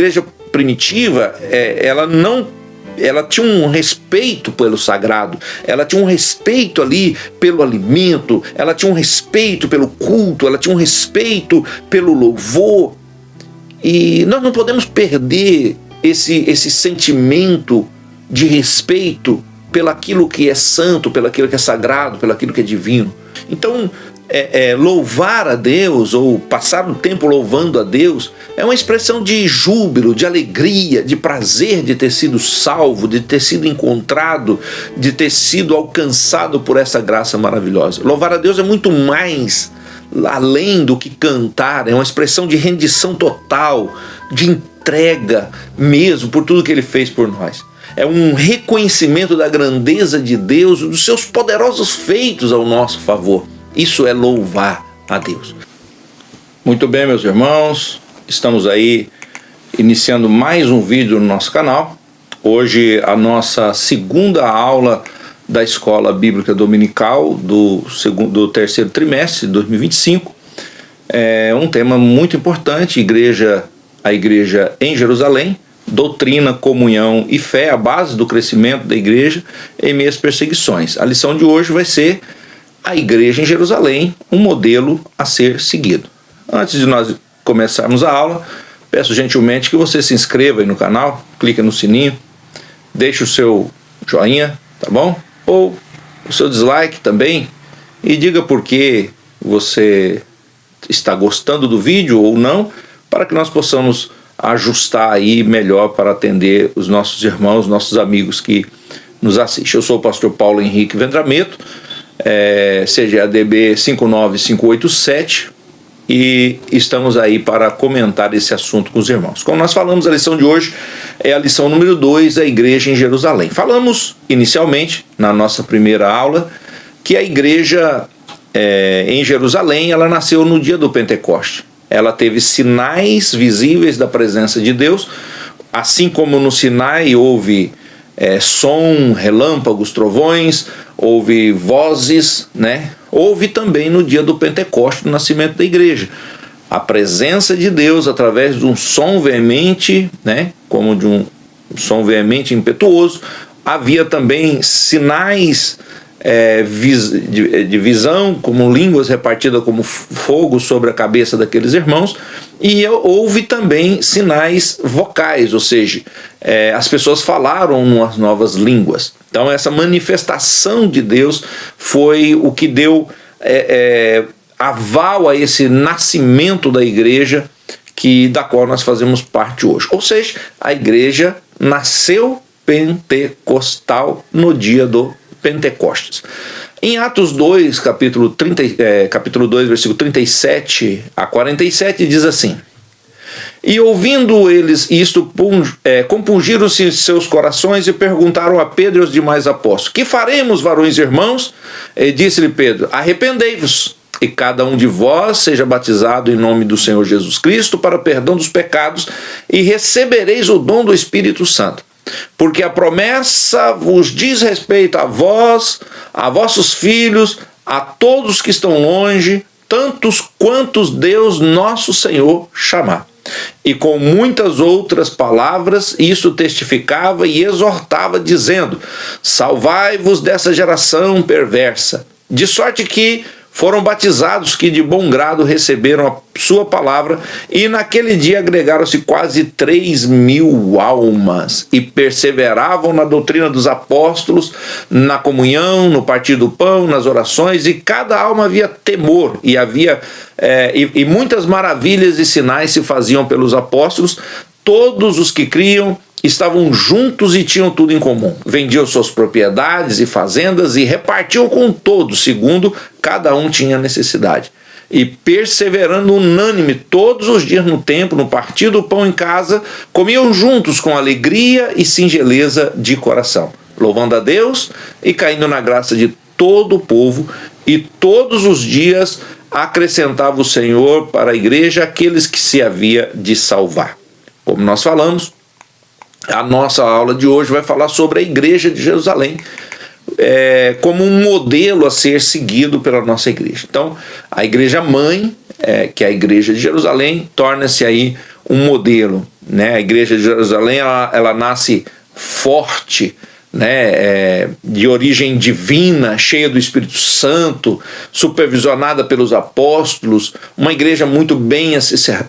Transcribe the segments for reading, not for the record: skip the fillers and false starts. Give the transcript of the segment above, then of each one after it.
igreja primitiva, ela tinha um respeito pelo sagrado, ela tinha um respeito ali pelo alimento, ela tinha um respeito pelo culto, ela tinha um respeito pelo louvor. E nós não podemos perder esse sentimento de respeito pelaquilo que é santo, pelaquilo que é sagrado, pelaquilo que é divino. Então, louvar a Deus, ou passar um tempo louvando a Deus, é uma expressão de júbilo, de alegria, de prazer de ter sido salvo, de ter sido encontrado, de ter sido alcançado por essa graça maravilhosa. Louvar a Deus é muito mais além do que cantar, é uma expressão de rendição total, de entrega mesmo por tudo que Ele fez por nós. É um reconhecimento da grandeza de Deus, dos seus poderosos feitos ao nosso favor. Isso é louvar a Deus. Muito bem, meus irmãos, estamos aí iniciando mais um vídeo no nosso canal. Hoje a nossa segunda aula da Escola Bíblica Dominical do terceiro trimestre de 2025. É um tema muito importante, a igreja em Jerusalém, doutrina, comunhão e fé, a base do crescimento da igreja em meio às perseguições. A lição de hoje vai ser a igreja em Jerusalém, um modelo a ser seguido. Antes de nós começarmos a aula, peço gentilmente que você se inscreva aí no canal, clique no sininho, deixe o seu joinha, tá bom? Ou o seu dislike também, e diga por que você está gostando do vídeo ou não, para que nós possamos ajustar aí melhor para atender os nossos irmãos, nossos amigos que nos assistem. Eu sou o pastor Paulo Henrique Vendrameto, CGADB 59587, e estamos aí para comentar esse assunto com os irmãos. Como nós falamos, a lição de hoje é a lição número 2, a igreja em Jerusalém. Falamos inicialmente, na nossa primeira aula, que a igreja em Jerusalém, ela nasceu no dia do Pentecoste. Ela teve sinais visíveis da presença de Deus, assim como no Sinai houve som, relâmpagos, trovões, houve vozes, né? Houve também no dia do Pentecoste, no nascimento da igreja, a presença de Deus através de um som veemente, né? Como de um som veemente impetuoso. Havia também sinais de visão, como línguas repartidas como fogo sobre a cabeça daqueles irmãos, e houve também sinais vocais, ou seja, as pessoas falaram umas novas línguas. Então essa manifestação de Deus foi o que deu aval a esse nascimento da igreja da qual nós fazemos parte hoje. Ou seja, a igreja nasceu pentecostal no dia do Pentecostes. Em Atos 2, capítulo 2, versículo 37 a 47, diz assim: E ouvindo eles isto, compungiram-se seus corações e perguntaram a Pedro e os demais apóstolos: Que faremos, varões e irmãos? E disse-lhe Pedro: Arrependei-vos, e cada um de vós seja batizado em nome do Senhor Jesus Cristo para perdão dos pecados, e recebereis o dom do Espírito Santo. Porque a promessa vos diz respeito a vós, a vossos filhos, a todos que estão longe, tantos quantos Deus nosso Senhor chamar. E com muitas outras palavras, isso testificava e exortava, dizendo: Salvai-vos dessa geração perversa. De sorte que foram batizados que de bom grado receberam a sua palavra, e naquele dia agregaram-se quase 3.000 almas, e perseveravam na doutrina dos apóstolos, na comunhão, no partir do pão, nas orações, e cada alma havia temor, e muitas maravilhas e sinais se faziam pelos apóstolos. Todos os que criam estavam juntos e tinham tudo em comum. Vendiam suas propriedades e fazendas e repartiam com todos, segundo cada um tinha necessidade. E perseverando unânime todos os dias no templo, no partir do pão em casa, comiam juntos com alegria e singeleza de coração, louvando a Deus e caindo na graça de todo o povo, e todos os dias acrescentava o Senhor para a igreja aqueles que se havia de salvar. Como nós falamos, a nossa aula de hoje vai falar sobre a igreja de Jerusalém como um modelo a ser seguido pela nossa igreja. Então, a igreja mãe, que é a igreja de Jerusalém, torna-se aí um modelo né? A igreja de Jerusalém ela nasce forte, né, de origem divina, cheia do Espírito Santo, supervisionada pelos apóstolos, uma igreja muito bem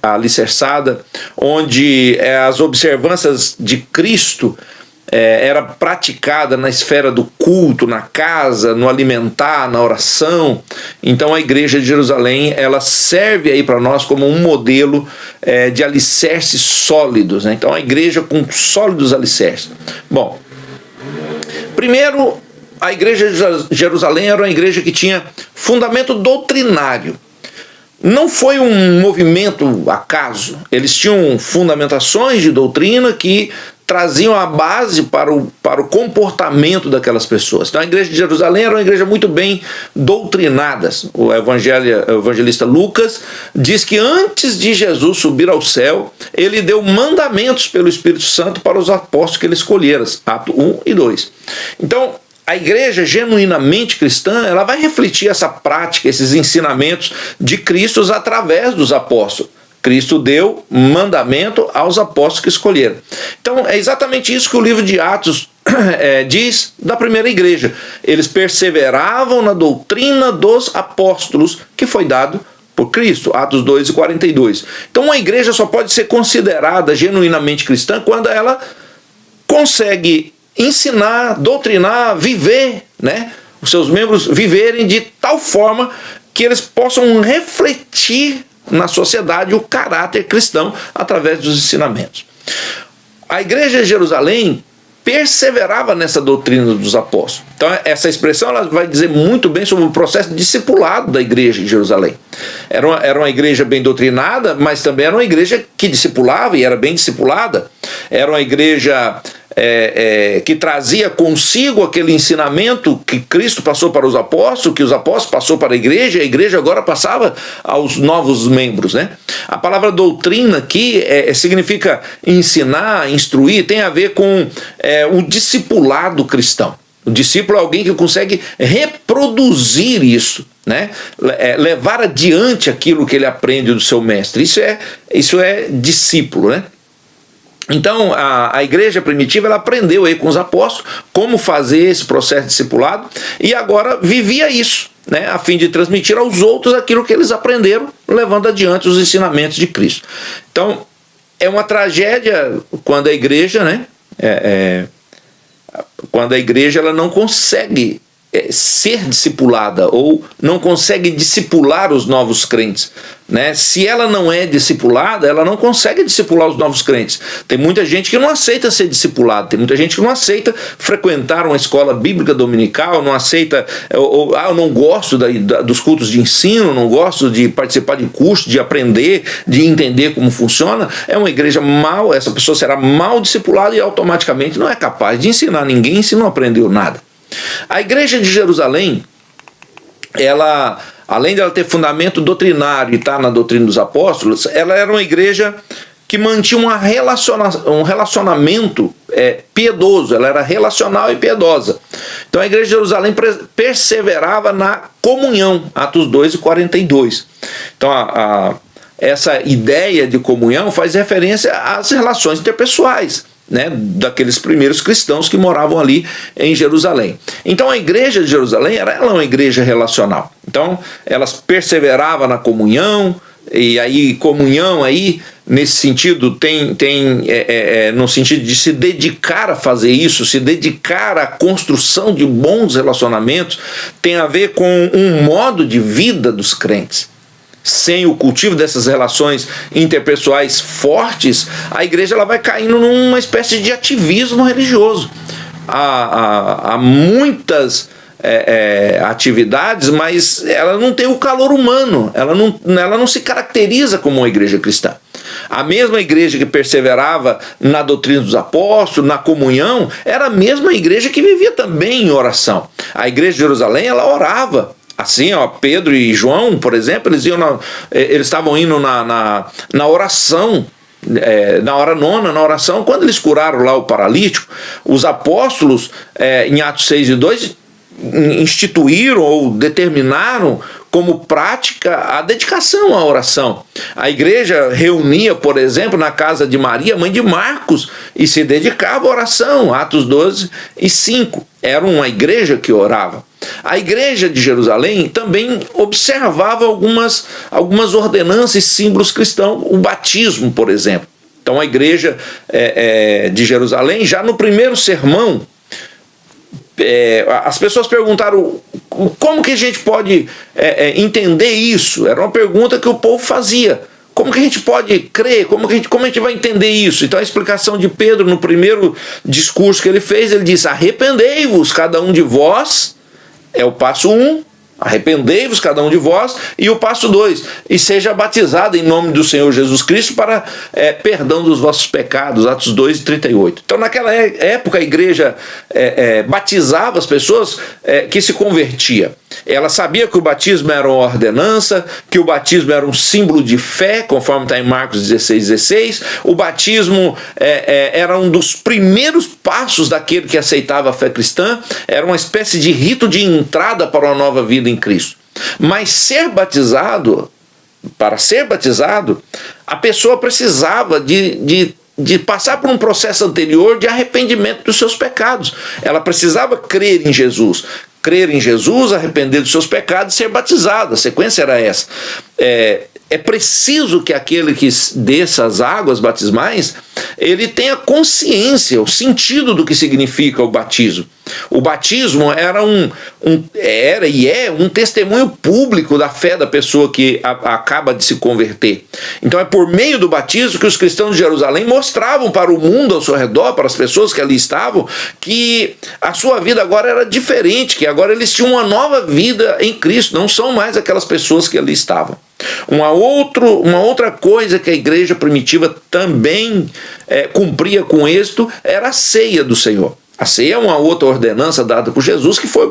alicerçada, onde as observâncias de Cristo era praticada na esfera do culto, na casa, no alimentar, na oração. Então a igreja de Jerusalém, ela serve aí para nós como um modelo de alicerces sólidos, né? Então a igreja com sólidos alicerces. Bom, primeiro, a igreja de Jerusalém era uma igreja que tinha fundamento doutrinário. Não foi um movimento acaso. Eles tinham fundamentações de doutrina que traziam a base para o comportamento daquelas pessoas. Então a igreja de Jerusalém era uma igreja muito bem doutrinada. O evangelista Lucas diz que antes de Jesus subir ao céu, ele deu mandamentos pelo Espírito Santo para os apóstolos que ele escolhera, Atos 1 e 2. Então, a igreja genuinamente cristã, ela vai refletir essa prática, esses ensinamentos de Cristo através dos apóstolos. Cristo deu mandamento aos apóstolos que escolheram. Então é exatamente isso que o livro de Atos diz da primeira igreja. Eles perseveravam na doutrina dos apóstolos que foi dado por Cristo, Atos 2 e 42. Então uma igreja só pode ser considerada genuinamente cristã quando ela consegue ensinar, doutrinar, viver, né? Os seus membros viverem de tal forma que eles possam refletir na sociedade o caráter cristão através dos ensinamentos. A igreja de Jerusalém perseverava nessa doutrina dos apóstolos. Então essa expressão ela vai dizer muito bem sobre o processo discipulado da igreja de Jerusalém. Era uma igreja bem doutrinada, mas também era uma igreja que discipulava e era bem discipulada. Era uma igreja que trazia consigo aquele ensinamento que Cristo passou para os apóstolos, que os apóstolos passou para a igreja agora passava aos novos membros, né? A palavra doutrina aqui significa ensinar, instruir, tem a ver com o discipulado cristão. O discípulo é alguém que consegue reproduzir isso, né? Levar adiante aquilo que ele aprende do seu mestre. Isso é discípulo, né? Então, a igreja primitiva ela aprendeu aí com os apóstolos como fazer esse processo discipulado e agora vivia isso, né, a fim de transmitir aos outros aquilo que eles aprenderam, levando adiante os ensinamentos de Cristo. Então, é uma tragédia quando a igreja, né, quando a igreja ela não consegue ser discipulada ou não consegue discipular os novos crentes, né? Se ela não é discipulada, ela não consegue discipular os novos crentes. Tem muita gente que não aceita ser discipulado, tem muita gente que não aceita frequentar uma escola bíblica dominical, não aceita, eu não gosto dos cultos de ensino, não gosto de participar de cursos, de aprender, de entender como funciona. É uma igreja mal, essa pessoa será mal discipulada e automaticamente não é capaz de ensinar ninguém se não aprendeu nada. A igreja de Jerusalém, ela, além de ela ter fundamento doutrinário e estar na doutrina dos apóstolos, ela era uma igreja que mantinha um relacionamento piedoso, ela era relacional e piedosa. Então a igreja de Jerusalém perseverava na comunhão, Atos 2 e 42. Então essa ideia de comunhão faz referência às relações interpessoais, né, daqueles primeiros cristãos que moravam ali em Jerusalém. Então a igreja de Jerusalém era uma igreja relacional. Então elas perseveravam na comunhão, e aí comunhão aí nesse sentido tem no sentido de se dedicar a fazer isso, se dedicar à construção de bons relacionamentos, tem a ver com um modo de vida dos crentes. Sem o cultivo dessas relações interpessoais fortes, a igreja ela vai caindo numa espécie de ativismo religioso. Há muitas atividades, mas ela não tem o calor humano, ela não se caracteriza como uma igreja cristã. A mesma igreja que perseverava na doutrina dos apóstolos, na comunhão, era a mesma igreja que vivia também em oração. A igreja de Jerusalém, ela orava. Assim, Pedro e João, por exemplo, eles estavam indo na oração, na hora nona, na oração, quando eles curaram lá o paralítico. Os apóstolos, em Atos 6 e 2, instituíram ou determinaram como prática a dedicação à oração. A igreja reunia, por exemplo, na casa de Maria, mãe de Marcos, e se dedicava à oração, Atos 12:5. Era uma igreja que orava. A igreja de Jerusalém também observava algumas ordenanças e símbolos cristãos, o batismo, por exemplo. Então a igreja de Jerusalém, já no primeiro sermão, as pessoas perguntaram como que a gente pode entender isso. Era uma pergunta que o povo fazia. Como que a gente pode crer? Como a gente vai entender isso? Então a explicação de Pedro no primeiro discurso que ele fez, ele disse: arrependei-vos cada um de vós, é o passo 1, arrependei-vos cada um de vós, e o passo 2, e seja batizado em nome do Senhor Jesus Cristo para perdão dos vossos pecados, Atos 2:38. Então naquela época a igreja batizava as pessoas que se convertia. Ela sabia que o batismo era uma ordenança, que o batismo era um símbolo de fé, conforme está em Marcos 16:16. O batismo era um dos primeiros passos daquele que aceitava a fé cristã, era uma espécie de rito de entrada para uma nova vida em Cristo. Mas para ser batizado, a pessoa precisava de passar por um processo anterior de arrependimento dos seus pecados. Ela precisava crer em Jesus. Crer em Jesus, arrepender dos seus pecados e ser batizado. A sequência era essa. É preciso que aquele que desça as águas batismais, ele tenha consciência, o sentido do que significa o batismo. O batismo era e é um testemunho público da fé da pessoa que acaba de se converter. Então é por meio do batismo que os cristãos de Jerusalém mostravam para o mundo ao seu redor, para as pessoas que ali estavam, que a sua vida agora era diferente, que agora eles tinham uma nova vida em Cristo, não são mais aquelas pessoas que ali estavam. Uma outra coisa que a igreja primitiva também cumpria com êxito era a ceia do Senhor. A ceia é uma outra ordenança dada por Jesus que foi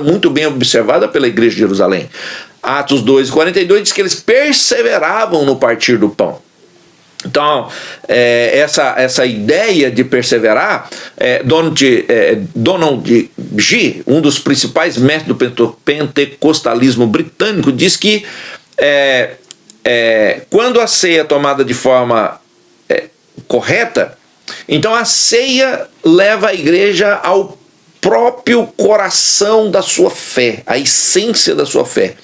muito bem observada pela igreja de Jerusalém. Atos 2:42 diz que eles perseveravam no partir do pão. Então, essa ideia de perseverar, Donald G., um dos principais mestres do pentecostalismo britânico, diz que quando a ceia é tomada de forma correta, então a ceia leva a igreja ao próprio coração da sua fé, a essência da sua fé,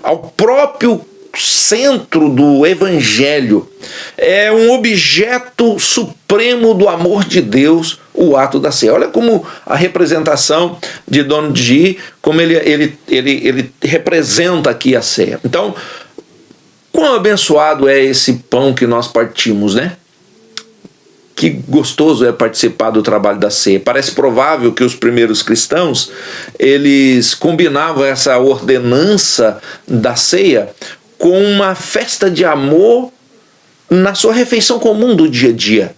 ao próprio centro do evangelho. É um objeto supremo do amor de Deus, o ato da ceia. Olha como a representação de Donald G., como ele representa aqui a ceia. Então, quão abençoado é esse pão que nós partimos, né? Que gostoso é participar do trabalho da ceia. Parece provável que os primeiros cristãos, eles combinavam essa ordenança da ceia com uma festa de amor na sua refeição comum do dia a dia.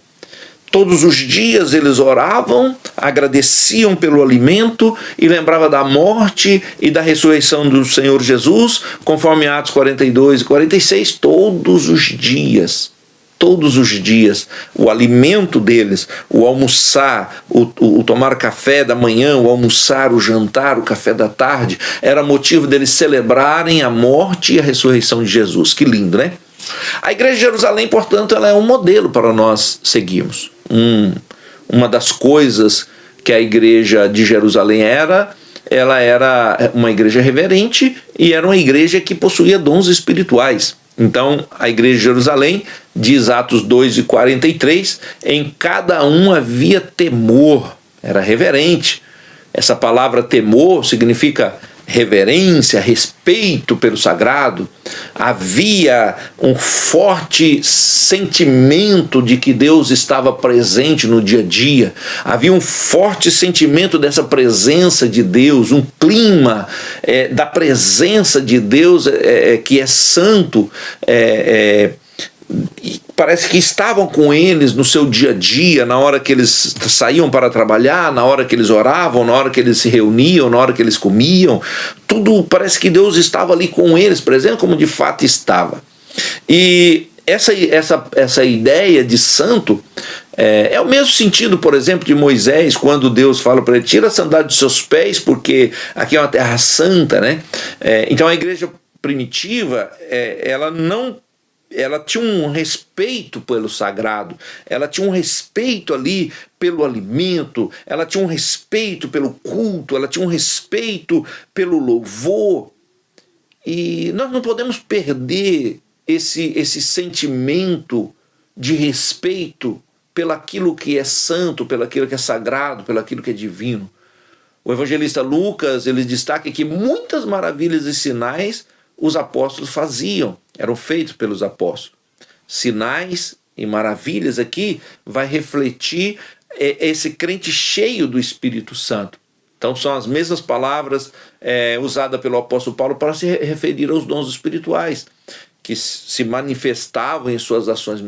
Todos os dias eles oravam, agradeciam pelo alimento e lembravam da morte e da ressurreição do Senhor Jesus, conforme Atos 42:46, todos os dias. Todos os dias, o alimento deles, o almoçar, o tomar café da manhã, o almoçar, o jantar, o café da tarde, era motivo deles celebrarem a morte e a ressurreição de Jesus. Que lindo, né? A igreja de Jerusalém, portanto, ela é um modelo para nós seguirmos. Uma das coisas que a igreja de Jerusalém ela era uma igreja reverente e era uma igreja que possuía dons espirituais. Então, a igreja de Jerusalém, diz Atos 2:43, em cada um havia temor, era reverente. Essa palavra temor significa reverência, respeito pelo sagrado. Havia um forte sentimento de que Deus estava presente no dia a dia. Havia um forte sentimento dessa presença de Deus, um clima da presença de Deus que é santo, e parece que estavam com eles no seu dia a dia, na hora que eles saíam para trabalhar, na hora que eles oravam, na hora que eles se reuniam, na hora que eles comiam. Tudo parece que Deus estava ali com eles, presente como de fato estava. E essa ideia de santo é o mesmo sentido, por exemplo, de Moisés, quando Deus fala para ele: tira a sandália dos seus pés, porque aqui é uma terra santa, né? Então a igreja primitiva, ela tinha um respeito pelo sagrado, ela tinha um respeito ali pelo alimento, ela tinha um respeito pelo culto, ela tinha um respeito pelo louvor. E nós não podemos perder esse sentimento de respeito pelaquilo que é santo, pelaquilo que é sagrado, pelaquilo que é divino. O evangelista Lucas, ele destaca que muitas maravilhas e sinais os apóstolos faziam, eram feitos pelos apóstolos. Sinais e maravilhas aqui vai refletir esse crente cheio do Espírito Santo. Então são as mesmas palavras usadas pelo apóstolo Paulo para se referir aos dons espirituais, que se manifestavam em suas ações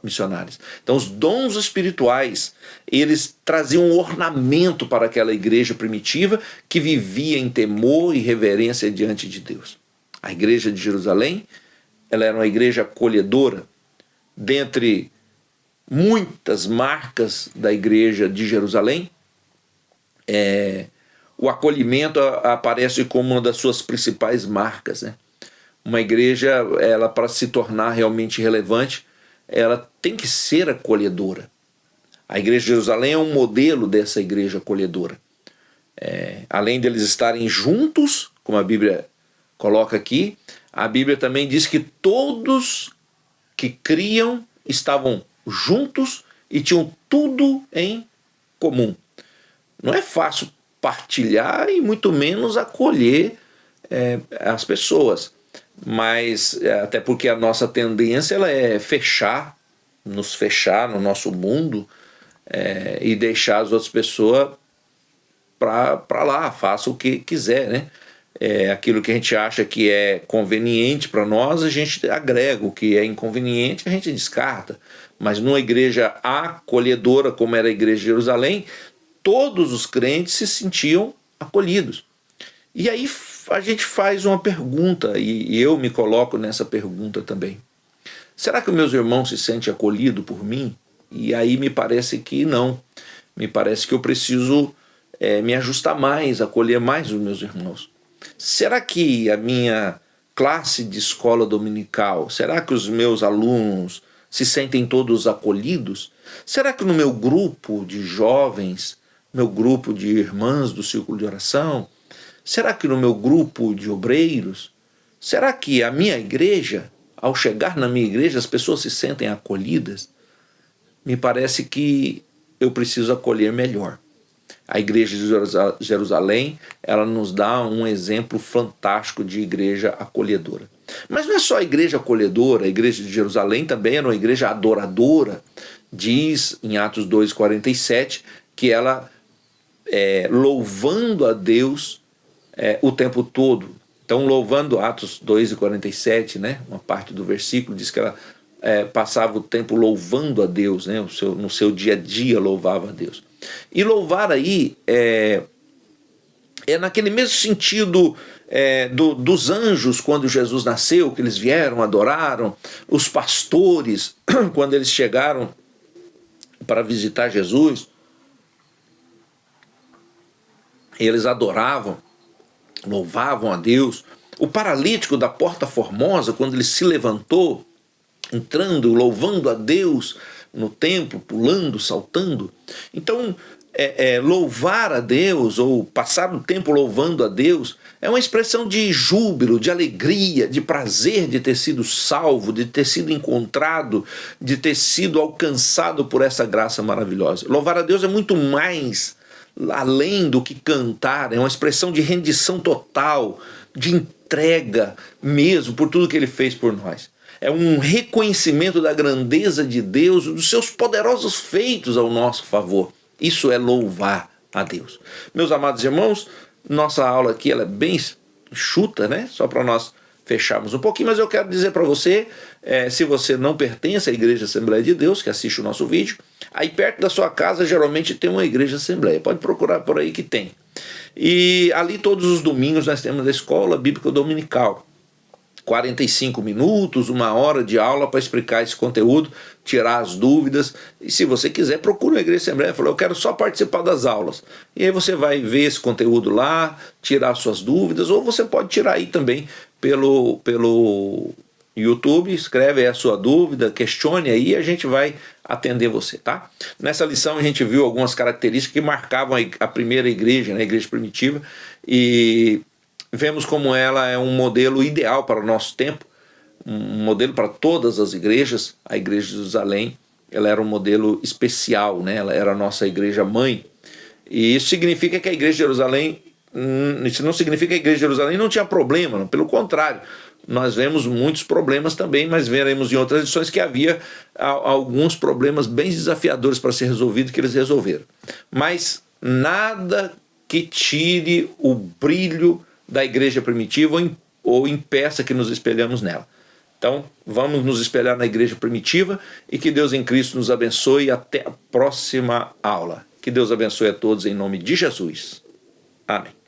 missionárias. Então os dons espirituais, eles traziam um ornamento para aquela igreja primitiva que vivia em temor e reverência diante de Deus. A igreja de Jerusalém, ela era uma igreja acolhedora. Dentre muitas marcas da igreja de Jerusalém, o acolhimento aparece como uma das suas principais marcas, né? Uma igreja, ela, para se tornar realmente relevante, ela tem que ser acolhedora. A igreja de Jerusalém é um modelo dessa igreja acolhedora. Além deles estarem juntos, como a Bíblia coloca aqui, a Bíblia também diz que todos que criam estavam juntos e tinham tudo em comum. Não é fácil partilhar e muito menos acolher as pessoas, mas até porque a nossa tendência ela é nos fechar no nosso mundo e deixar as outras pessoas para lá, faça o que quiser, né? Aquilo que a gente acha que é conveniente para nós, a gente agrega, o que é inconveniente a gente descarta. Mas numa igreja acolhedora como era a igreja de Jerusalém, todos os crentes se sentiam acolhidos. E aí a gente faz uma pergunta, e eu me coloco nessa pergunta também. Será que os meus irmãos se sentem acolhidos por mim? E aí me parece que não. Me parece que eu preciso me ajustar mais, acolher mais os meus irmãos. Será que a minha classe de escola dominical, será que os meus alunos se sentem todos acolhidos? Será que no meu grupo de jovens, meu grupo de irmãs do círculo de oração, será que no meu grupo de obreiros, será que a minha igreja, ao chegar na minha igreja, as pessoas se sentem acolhidas? Me parece que eu preciso acolher melhor. A igreja de Jerusalém, ela nos dá um exemplo fantástico de igreja acolhedora. Mas não é só a igreja acolhedora, a igreja de Jerusalém também era uma igreja adoradora. Diz em Atos 2,47 que ela louvando a Deus o tempo todo. Então, louvando, Atos 2,47, né, uma parte do versículo diz que ela passava o tempo louvando a Deus, né, no seu dia a dia louvava a Deus. E louvar aí é naquele mesmo sentido dos anjos quando Jesus nasceu, que eles vieram, adoraram, os pastores, quando eles chegaram para visitar Jesus, eles adoravam, louvavam a Deus. O paralítico da Porta Formosa, quando ele se levantou, entrando, louvando a Deus no templo, pulando, saltando. Então, louvar a Deus, ou passar o tempo louvando a Deus, é uma expressão de júbilo, de alegria, de prazer de ter sido salvo, de ter sido encontrado, de ter sido alcançado por essa graça maravilhosa. Louvar a Deus é muito mais além do que cantar, é uma expressão de rendição total, de entrega mesmo por tudo que Ele fez por nós. É um reconhecimento da grandeza de Deus, dos seus poderosos feitos ao nosso favor. Isso é louvar a Deus. Meus amados irmãos, nossa aula aqui ela é bem enxuta, né? Só para nós fecharmos um pouquinho, mas eu quero dizer para você, se você não pertence à Igreja Assembleia de Deus, que assiste o nosso vídeo, aí perto da sua casa geralmente tem uma Igreja Assembleia, pode procurar por aí que tem. E ali todos os domingos nós temos a Escola Bíblica Dominical. 45 minutos, 1 hora de aula para explicar esse conteúdo, tirar as dúvidas. E se você quiser, procure uma Igreja Assembleia. Fala, eu quero só participar das aulas. E aí você vai ver esse conteúdo lá, tirar suas dúvidas, ou você pode tirar aí também pelo YouTube, escreve aí a sua dúvida, questione aí, a gente vai atender você, tá? Nessa lição a gente viu algumas características que marcavam a primeira igreja, né, a igreja primitiva, e vemos como ela é um modelo ideal para o nosso tempo, um modelo para todas as igrejas. A igreja de Jerusalém, ela era um modelo especial, né? Ela era a nossa igreja mãe, e isso significa que a igreja de Jerusalém, isso não significa que a igreja de Jerusalém não tinha problema, não, pelo contrário, nós vemos muitos problemas também, mas veremos em outras lições que havia alguns problemas bem desafiadores para ser resolvidos, que eles resolveram. Mas nada que tire o brilho da igreja primitiva ou impeça que nos espelhamos nela. Então, vamos nos espelhar na igreja primitiva e que Deus em Cristo nos abençoe. Até a próxima aula. Que Deus abençoe a todos em nome de Jesus. Amém.